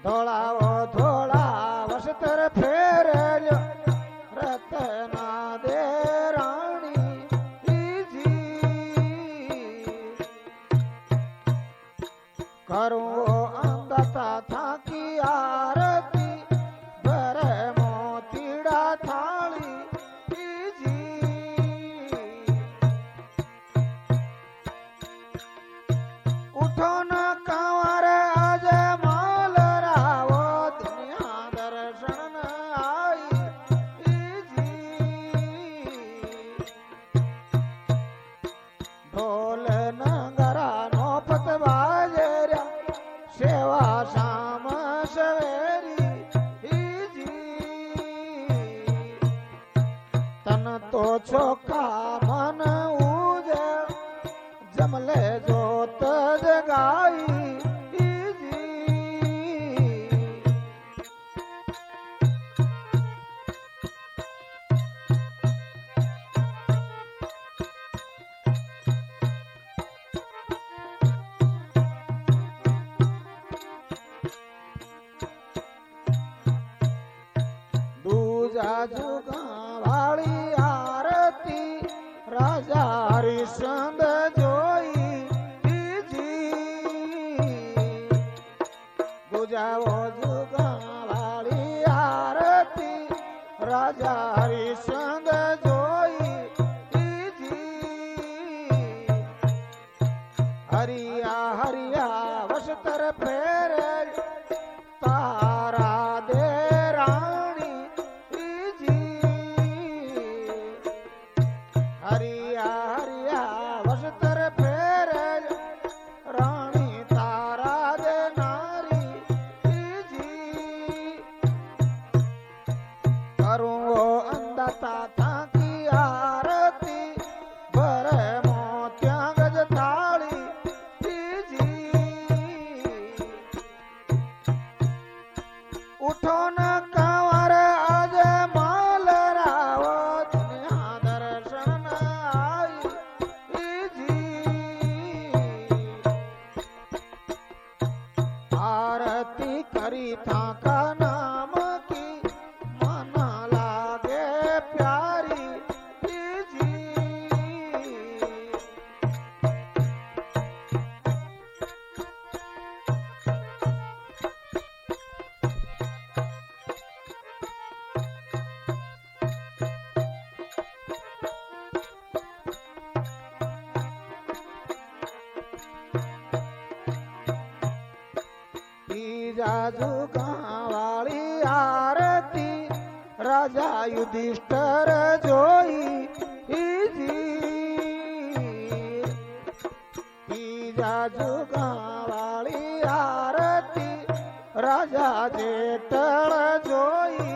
ધોળાવો ધોળા વસ્ત્ર ફેરલ્યો રતના દે રાણી કરું અંગતા થાકી આરતી ભરે મોતીડા થાળી ઉઠો ન કાંવર આજે માલ રાવો દુનિયા દર્શન ઢોલ નગરા નો પતવાજે સેવા શામ સવેરી તન તો છોકા મન ઉજે જમલે જોત જગાઈ જુગા વાળી આરતી રાજા હરિશ્ચંદ જોઈ ગુજાવો જુગા વાળી આરતી રાજા હરિશ્ચંદ જોઈ હરિયા હરિયા વસ્ત્ર ફેરે તારા દે હરિયા હરિયા વસ્ત્ર ફેરે રાણી તારા દે નારી કરું અંદતા થાકી આરતી ભરે મોત્યા ગજ થાળી ઉઠો ન કાંવર આજે માલ રાવો દુનિયા દર્શન आरती करी थाका नाम की मन लागे प्यारी जुगा वाली आरती राजा युधिष्ठिर जोई जुगा वाली आरती राजा जेठल जोई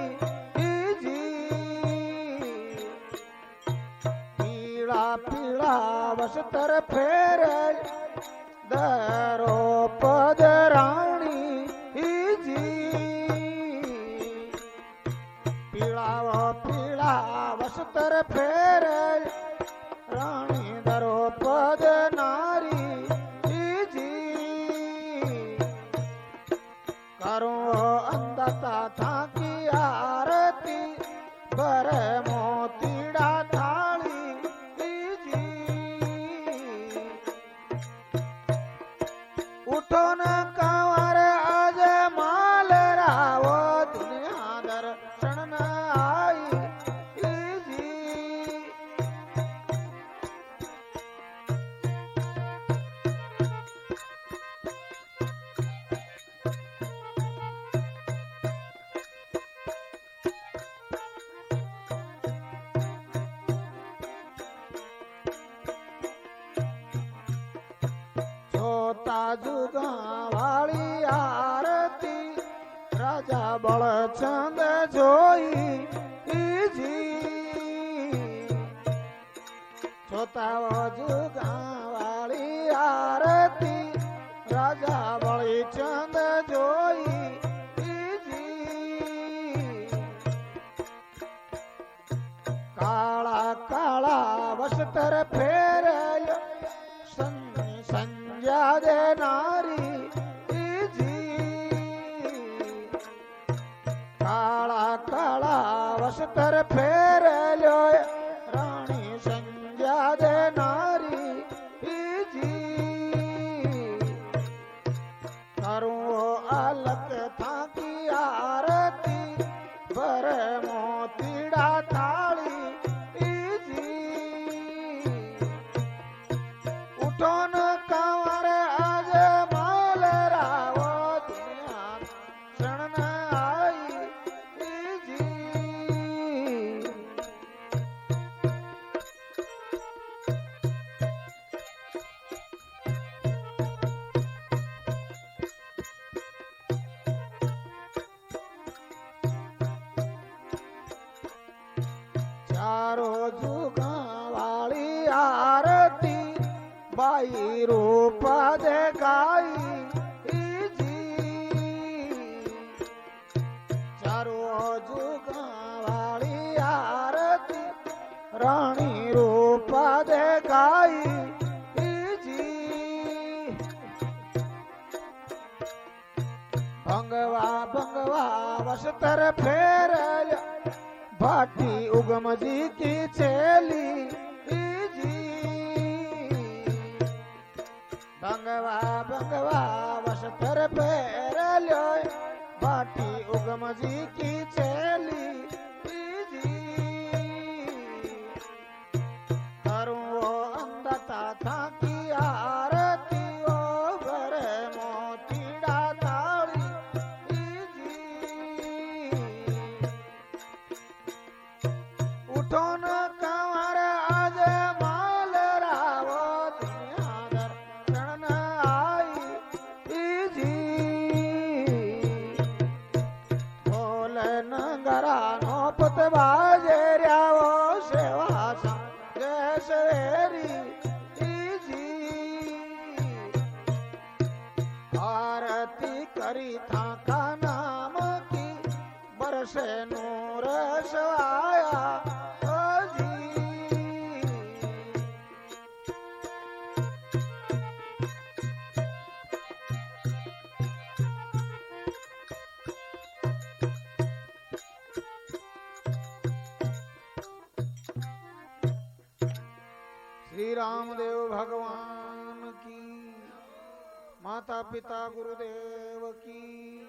पीड़ा पीड़ा वस्त्र फेरे द्रौपद राणी पीड़ा वस्त्र फेरे रानी द्रौपद नारी करूं अंधता थाकी आरती भरे मोतीड़ा थाली उठो न कांवर आज माल रावो दुनिया दर्शन आई जुगा वाली आरती राजा बलचंद जोई छोता जुगा वाली आरती राजा बलचंद जोई काला काला वस्त्र फेरे संज्ञा दे नारी કાળા કાળા વસ્ત્ર ફેરલ્યો રાણી સંજ્યા દે નારી જી તારું અલક થાકી આરતી ભરે મોતીડા થાળી જી ઉઠો ન કંવર આજે માલ રાવો દુનિયા શરણ આઈ જી ચારો જુગા વાળી આરતી બાઈ રૂપ દેખાઈ જી ચારો જુગા વાળી આરતી રાણી રૂપ દેખાઈ જી ભંગવા ભંગવા વસ્ત્ર ફેરલ્યા भाटी उगम जी की चेली जी भंगवा भंगवा वस्त्र पहरल्यो भाटी उगम जी की चेली जी करूँ अंधता था की आरती ओ भरे मोतीड़ा ताड़ी उठो न कंवर आज माल रावो दुनिया दर्शन आई जी बोल नगरा नो पुत बाजे रहो सेवा संगेश्वरी जी आरती करी था का नाम की बरसे नूर सवाया श्री रामदेव भगवान की, माता पिता गुरुदेव की।